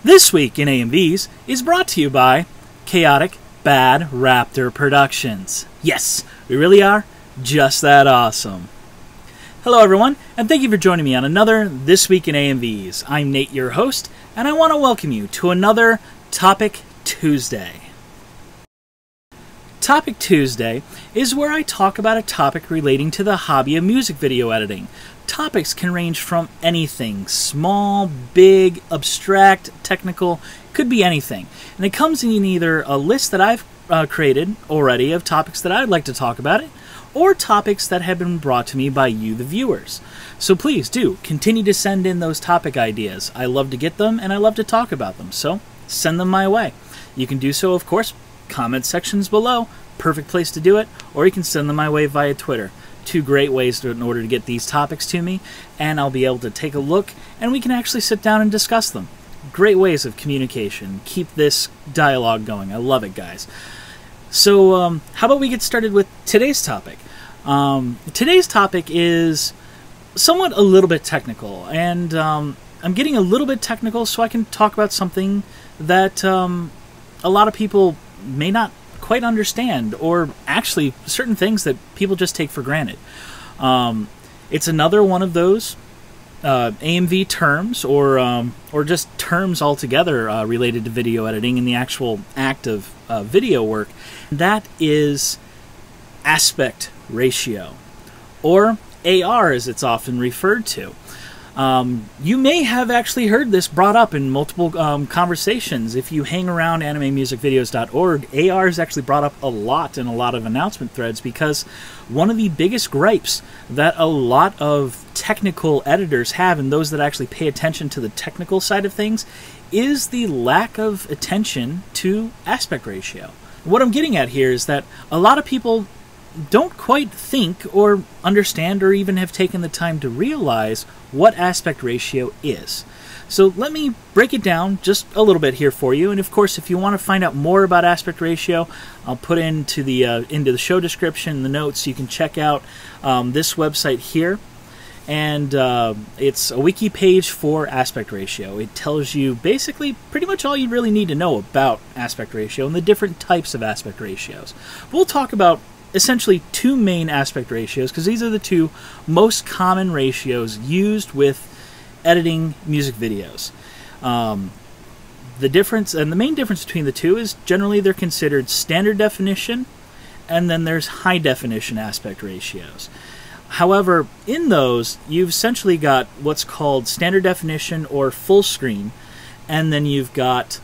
This week in AMVs is brought to you by Chaotic Bad Raptor Productions. Yes, we really are just that awesome. Hello everyone, and thank you for joining me on another This Week in AMVs. I'm Nate, your host, and I want to welcome you to another Topic Tuesday. Topic Tuesday is where I talk about a topic relating to the hobby of music video editing. Topics can range from anything, small, big, abstract, technical, could be anything. And it comes in either a list that I've created already of topics that I'd like to talk about it, or topics that have been brought to me by you, the viewers. So please do continue to send in those topic ideas. I love to get them and I love to talk about them, so send them my way. You can do so, of course, comment sections below, perfect place to do it, or you can send them my way via Twitter. Two great ways in order to get these topics to me, and I'll be able to take a look and we can actually sit down and discuss them. Great ways of communication. Keep this dialogue going. I love it, guys. So how about we get started with today's topic? Today's topic is somewhat a little bit technical, and I'm getting a little bit technical so I can talk about something that a lot of people may not quite understand, or actually certain things that people just take for granted. It's another one of those AMV terms, or just terms altogether related to video editing and the actual act of video work. That is aspect ratio, or AR as it's often referred to. You may have actually heard this brought up in multiple conversations. If you hang around animemusicvideos.org, AR is actually brought up a lot in a lot of announcement threads, because one of the biggest gripes that a lot of technical editors have, and those that actually pay attention to the technical side of things, is the lack of attention to aspect ratio. What I'm getting at here is that a lot of people don't quite think or understand or even have taken the time to realize what aspect ratio is. So let me break it down just a little bit here for you, and of course if you want to find out more about aspect ratio, I'll put into the show description, the notes. You can check out this website here, and it's a wiki page for aspect ratio. It tells you basically pretty much all you really need to know about aspect ratio and the different types of aspect ratios. We'll talk about essentially two main aspect ratios, because these are the two most common ratios used with editing music videos. The difference, and the main difference between the two, is generally they're considered standard definition, and then there's high definition aspect ratios. However, in those, you've essentially got what's called standard definition or full screen, and then you've got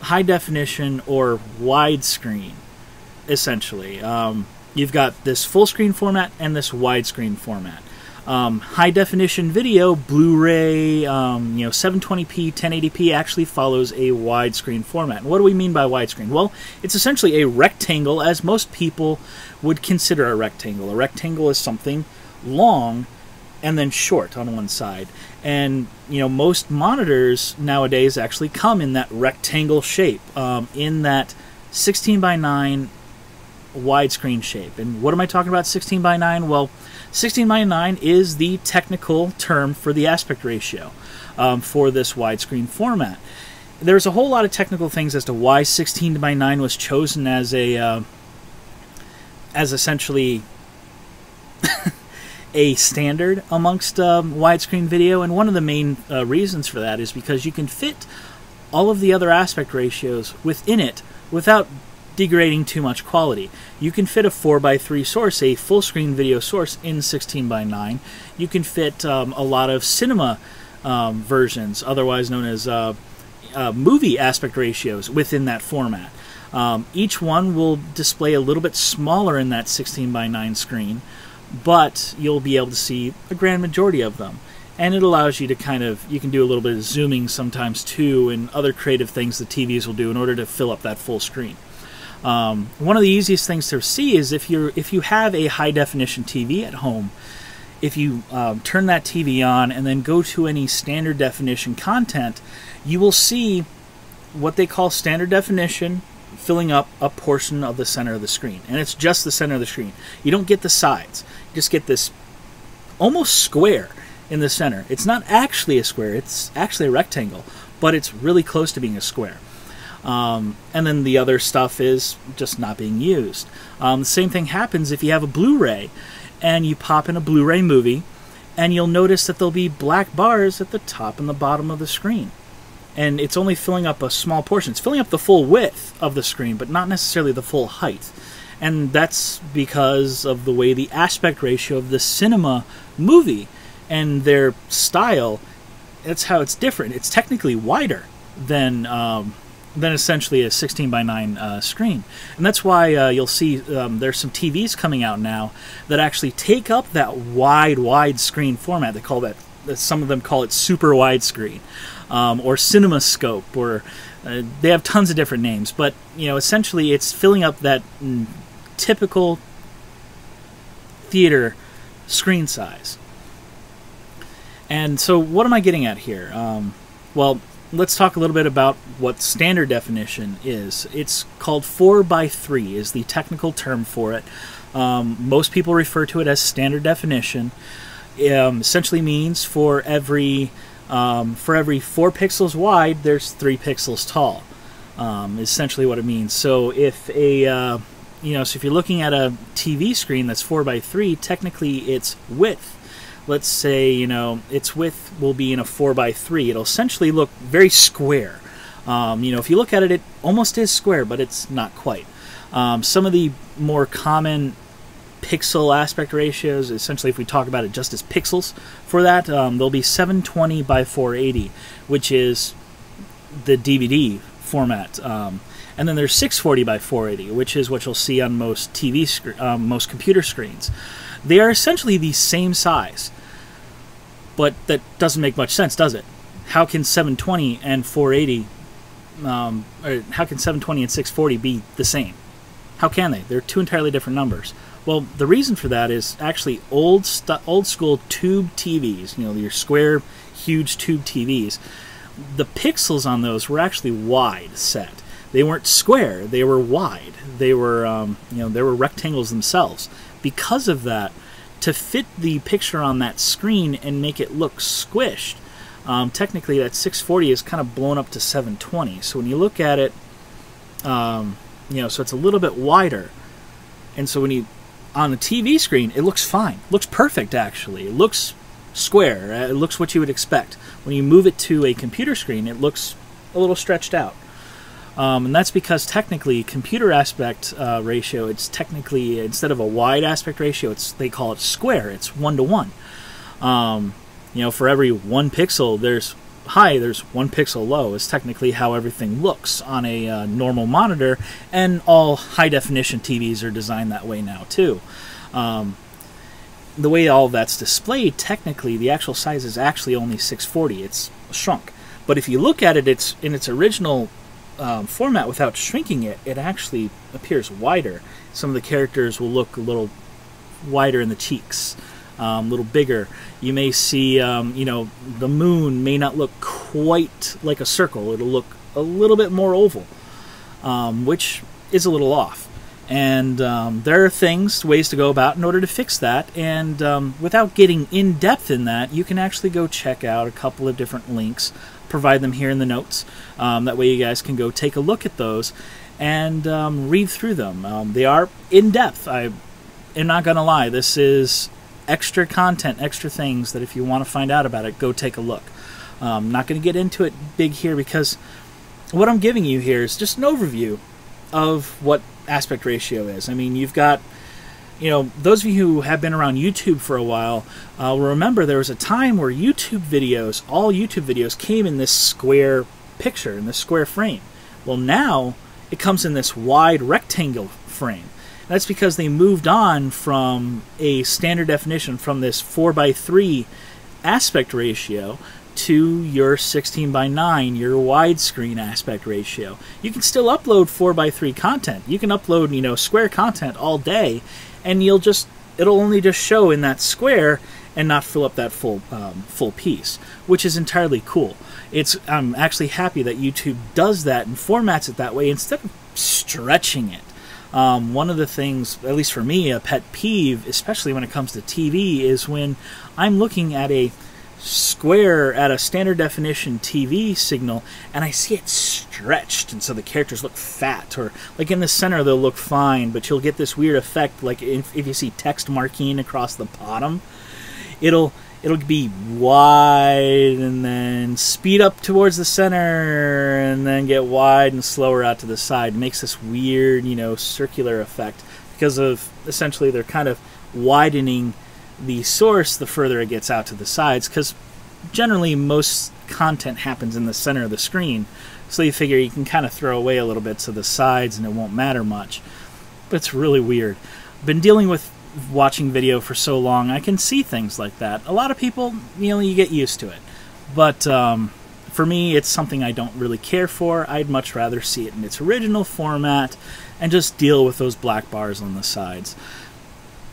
high definition or widescreen. Essentially, you've got this full screen format and this widescreen format. High definition video, Blu-ray, 720p, 1080p actually follows a widescreen format. And what do we mean by widescreen? Well, it's essentially a rectangle, as most people would consider a rectangle. A rectangle is something long and then short on one side. And most monitors nowadays actually come in that rectangle shape, in that 16:9 widescreen shape. And what am I talking about, 16:9? Well, 16:9 is the technical term for the aspect ratio for this widescreen format. There's a whole lot of technical things as to why 16:9 was chosen as essentially a standard amongst widescreen video, and one of the main reasons for that is because you can fit all of the other aspect ratios within it without degrading too much quality. You can fit a 4:3 source, a full screen video source, in 16:9. You can fit a lot of cinema versions, otherwise known as movie aspect ratios, within that format. Each one will display a little bit smaller in that 16:9 screen, but you'll be able to see a grand majority of them. And it allows you to you can do a little bit of zooming sometimes too, and other creative things the TVs will do in order to fill up that full screen. One of the easiest things to see is if you have a high definition TV at home, if you turn that TV on and then go to any standard definition content, you will see what they call standard definition filling up a portion of the center of the screen. And it's just the center of the screen. You don't get the sides. You just get this almost square. in the center. It's not actually a square, it's actually a rectangle, but it's really close to being a square. And then the other stuff is just not being used. The same thing happens if you have a Blu-ray and you pop in a Blu-ray movie, and you'll notice that there'll be black bars at the top and the bottom of the screen. And it's only filling up a small portion. It's filling up the full width of the screen, but not necessarily the full height. And that's because of the way the aspect ratio of the cinema movie and their style, that's how it's different. It's technically wider than essentially a 16:9 screen. And that's why you'll see there's some TVs coming out now that actually take up that wide screen format. They call that, some of them call it super widescreen, or CinemaScope, or they have tons of different names. But essentially it's filling up that typical theater screen size. And so what am I getting at here? Well, let's talk a little bit about what standard definition is. It's called 4:3 is the technical term for it. Most people refer to it as standard definition. Essentially means for every 4 pixels wide, there's 3 pixels tall. Essentially what it means. So if so if you're looking at a TV screen that's 4:3, technically its width, let's say, its width will be in a 4:3. It'll essentially look very square. If you look at it, it almost is square, but it's not quite. Some of the more common pixel aspect ratios, essentially if we talk about it just as pixels for that, there'll be 720 by 480, which is the DVD format. And then there's 640 by 480, which is what you'll see on most most computer screens. They are essentially the same size, but that doesn't make much sense, does it? How can 720 and 480, or how can 720 and 640 be the same? How can they? They're two entirely different numbers. Well, the reason for that is actually old school tube TVs, your square, huge tube TVs. The pixels on those were actually wide set. They weren't square, they were wide. They were, they were rectangles themselves. Because of that, to fit the picture on that screen and make it look squished, technically that 640 is kind of blown up to 720. So when you look at it, so it's a little bit wider. And so when you, on a TV screen, it looks fine. It looks perfect, actually. It looks square. It looks what you would expect. When you move it to a computer screen, it looks a little stretched out. And that's because technically computer aspect ratio, it's technically, instead of a wide aspect ratio, they call it square. It's 1:1. For every 1 pixel there's high, there's 1 pixel low is technically how everything looks on a normal monitor, and all high definition TVs are designed that way now too. The way all that's displayed, technically the actual size is actually only 640. It's shrunk. But if you look at it, it's in its original format without shrinking it, it actually appears wider. Some of the characters will look a little wider in the cheeks, a little bigger. You may see, the moon may not look quite like a circle. It'll look a little bit more oval, which is a little off. And there are ways to go about in order to fix that. And without getting in depth in that, you can actually go check out a couple of different links. Provide them here in the notes. That way you guys can go take a look at those and read through them. They are in depth. I am not going to lie. This is extra content, extra things that if you want to find out about it, go take a look. I'm not going to get into it big here because what I'm giving you here is just an overview of what aspect ratio is. I mean, you've got, those of you who have been around YouTube for a while will remember there was a time where all YouTube videos came in this square picture, in this square frame. Well, now it comes in this wide rectangle frame. That's because they moved on from a standard definition, from this 4:3 aspect ratio, to your 16:9, your widescreen aspect ratio. You can still upload 4:3 content. You can upload, square content all day, and it'll only just show in that square and not fill up that full piece, which is entirely cool. I'm actually happy that YouTube does that and formats it that way instead of stretching it. One of the things, at least for me, a pet peeve, especially when it comes to TV, is when I'm looking at a square at a standard definition TV signal, and I see it stretched, and so the characters look fat, or like in the center they'll look fine, but you'll get this weird effect like if you see text marking across the bottom. It'll be wide and then speed up towards the center and then get wide and slower out to the side. It makes this weird, you know, circular effect because of essentially they're kind of widening the source the further it gets out to the sides, because generally most content happens in the center of the screen, so you figure you can kind of throw away a little bit to the sides and it won't matter much. But it's really weird. Been dealing with watching video for so long, I can see things like that. A lot of people, you know, you get used to it, but for me it's something I don't really care for. I'd much rather see it in its original format and just deal with those black bars on the sides.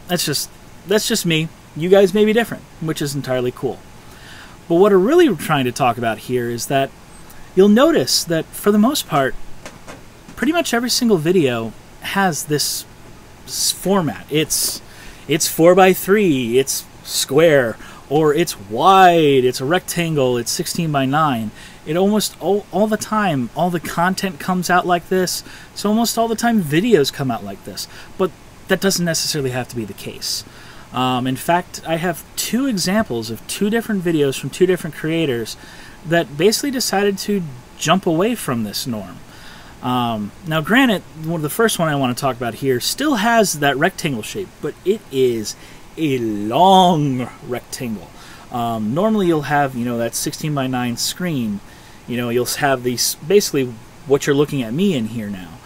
That's just me. You guys may be different, which is entirely cool. But what I'm really trying to talk about here is that you'll notice that for the most part, pretty much every single video has this format. It's 4:3, it's square, or it's wide, it's a rectangle, it's 16:9. It almost all the time, all the content comes out like this. So almost all the time videos come out like this. But that doesn't necessarily have to be the case. In fact, I have two examples of two different videos from two different creators that basically decided to jump away from this norm. Now granted, the first one I want to talk about here still has that rectangle shape, but it is a long rectangle. Normally you'll have, you know, that 16:9 screen. You know, you'll have these, basically what you're looking at me in here now.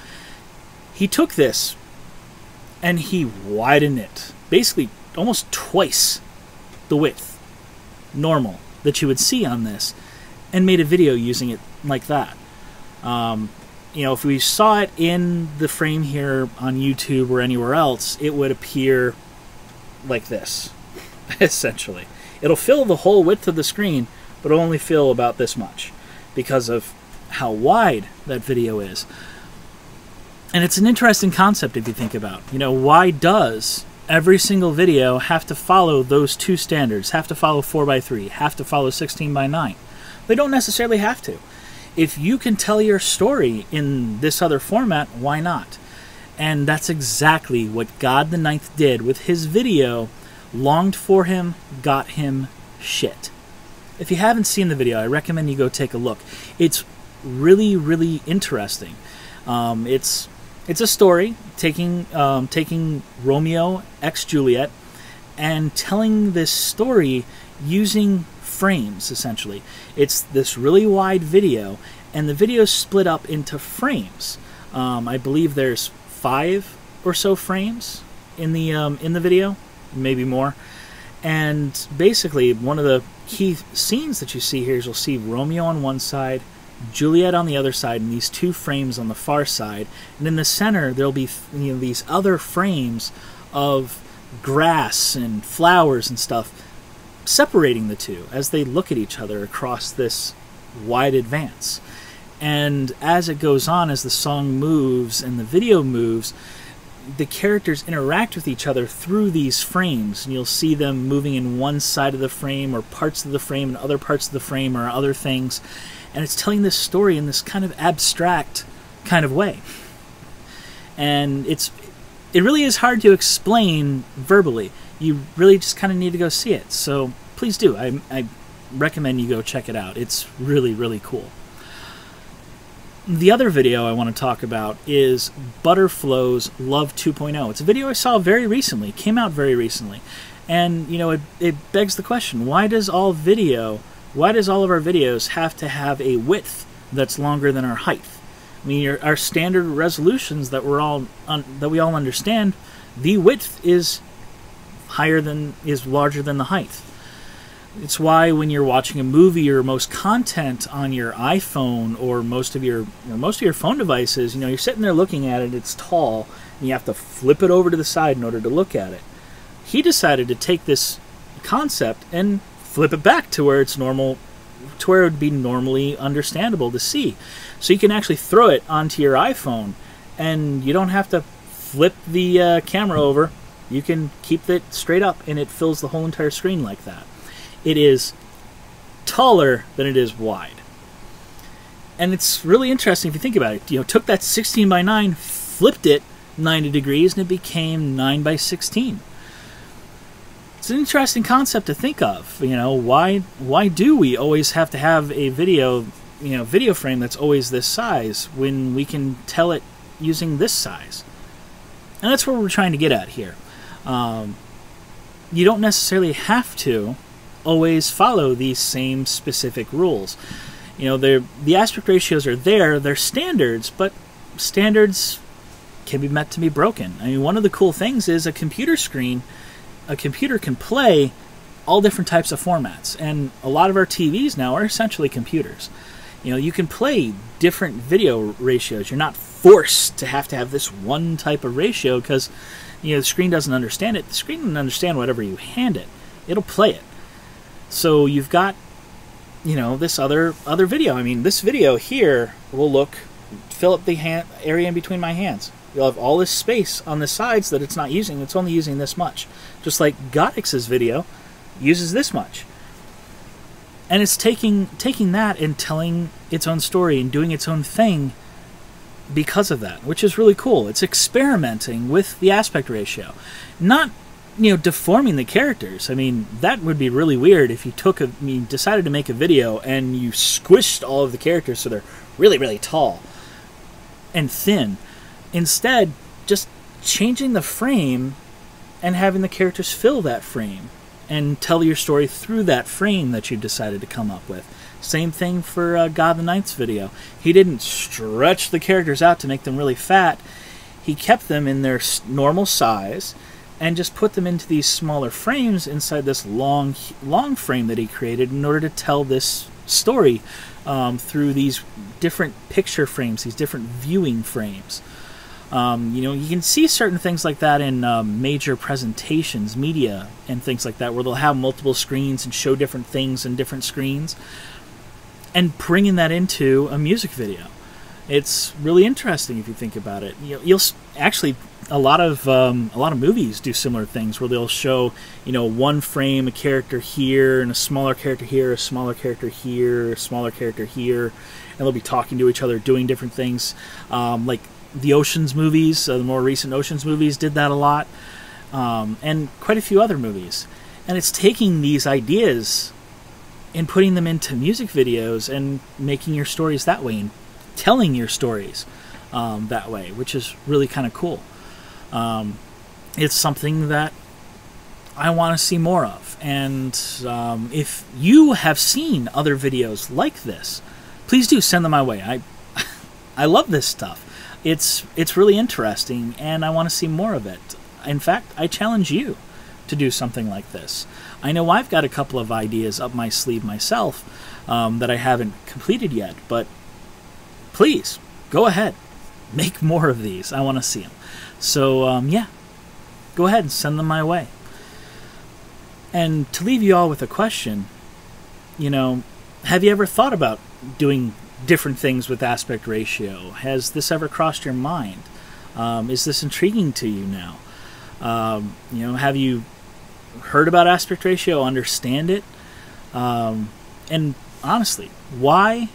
He took this and he widened it, basically almost twice the width normal that you would see on this, and made a video using it like that. You know, if we saw it in the frame here on YouTube or anywhere else, it would appear like this, essentially. It'll fill the whole width of the screen, but it'll only fill about this much because of how wide that video is. And it's an interesting concept if you think about, you know, why does every single video have to follow those two standards, have to follow 4:3, have to follow 16:9? They don't necessarily have to. If you can tell your story in this other format, why not? And that's exactly what God the Ninth did with his video, Longed for Him, Got Him, Shit. If you haven't seen the video, I recommend you go take a look. It's really, really interesting. It's a story taking Romeo x Juliet and telling this story using frames, essentially. It's this really wide video, and the video is split up into frames. I believe there's 5 or so frames in the video, maybe more. And basically, one of the key scenes that you see here is you'll see Romeo on one side, Juliet on the other side, and these 2 frames on the far side. And in the center, there'll be, you know, these other frames of grass and flowers and stuff separating the two as they look at each other across this wide advance. And as it goes on, as the song moves and the video moves, the characters interact with each other through these frames, and you'll see them moving in one side of the frame or parts of the frame and other parts of the frame or other things. And it's telling this story in this kind of abstract kind of way. And it really is hard to explain verbally. You really just kind of need to go see it. So please do. I recommend you go check it out. It's really, really cool. The other video I want to talk about is Butterflo's Love 2.0. It's a video I saw very recently. It came out very recently. And, you know, it begs the question, why does all of our videos have to have a width that's longer than our height? I mean, our standard resolutions that we all understand, the width is larger than the height. It's why when you're watching a movie or most content on your iPhone or most of your phone devices, you know, you're sitting there looking at it, it's tall, and you have to flip it over to the side in order to look at it. He decided to take this concept and flip it back to where it's normal, to where it would be normally understandable to see. So you can actually throw it onto your iPhone, and you don't have to flip the camera over. You can keep it straight up, and it fills the whole entire screen like that. It is taller than it is wide. And it's really interesting if you think about it. You know, took that 16 by 9, flipped it 90 degrees, and it became 9 by 16. It's an interesting concept to think of. You know, why do we always have to have a video frame that's always this size when we can tell it using this size? And that's what we're trying to get at here. You don't necessarily have to always follow these same specific rules. You know, the aspect ratios are there, they're standards, but standards can be meant to be broken. I mean, one of the cool things is a computer screen, a computer can play all different types of formats, and a lot of our TVs now are essentially computers. You know, you can play different video ratios. You're not forced to have this one type of ratio because, you know, the screen doesn't understand it. The screen doesn't understand whatever you hand it. It'll play it. So you've got, you know, this other video. I mean, this video here will fill up the area in between my hands. You'll have all this space on the sides that it's not using. It's only using this much. Just like Godix's video uses this much. And it's taking that and telling its own story and doing its own thing because of that, which is really cool. It's experimenting with the aspect ratio. Not, you know, deforming the characters. I mean, that would be really weird if you decided to make a video and you squished all of the characters so they're really, really tall and thin. Instead, just changing the frame and having the characters fill that frame and tell your story through that frame that you decided to come up with. Same thing for God the Ninth's video. He didn't stretch the characters out to make them really fat. He kept them in their normal size and just put them into these smaller frames inside this long frame that he created in order to tell this story through these different picture frames, these different viewing frames. You know, you can see certain things like that in major presentations, media, and things like that, where they'll have multiple screens and show different things in different screens, and bringing that into a music video. It's really interesting if you think about it. You'll actually a lot of movies do similar things where they'll show, you know, one frame, a character here, and a smaller character here, a smaller character here, a smaller character here, and they'll be talking to each other, doing different things, like the Ocean's movies, the more recent Ocean's movies did that a lot, and quite a few other movies. And it's taking these ideas and putting them into music videos and making your stories that way and telling your stories that way, which is really kind of cool. It's something that I want to see more of. And if you have seen other videos like this, please do send them my way. I love this stuff. It's really interesting, and I want to see more of it. In fact, I challenge you to do something like this. I know I've got a couple of ideas up my sleeve myself that I haven't completed yet, but please, go ahead. Make more of these. I want to see them. So, yeah, go ahead and send them my way. And to leave you all with a question, you know, have you ever thought about doing different things with aspect ratio? Has this ever crossed your mind? Is this intriguing to you now? You know, have you heard about aspect ratio, understand it? And honestly, why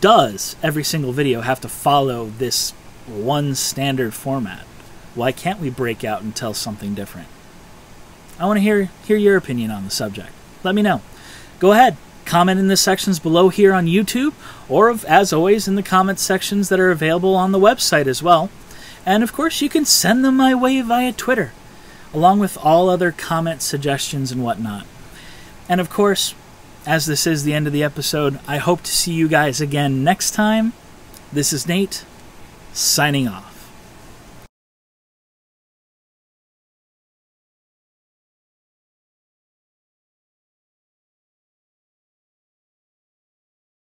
does every single video have to follow this one standard format? Why can't we break out and tell something different? I want to hear your opinion on the subject. Let me know. Go ahead. Comment in the sections below here on YouTube, or as always in the comment sections that are available on the website as well. And of course you can send them my way via Twitter, along with all other comment suggestions and whatnot. And of course, as this is the end of the episode, I hope to see you guys again next time. This is Nate, signing off.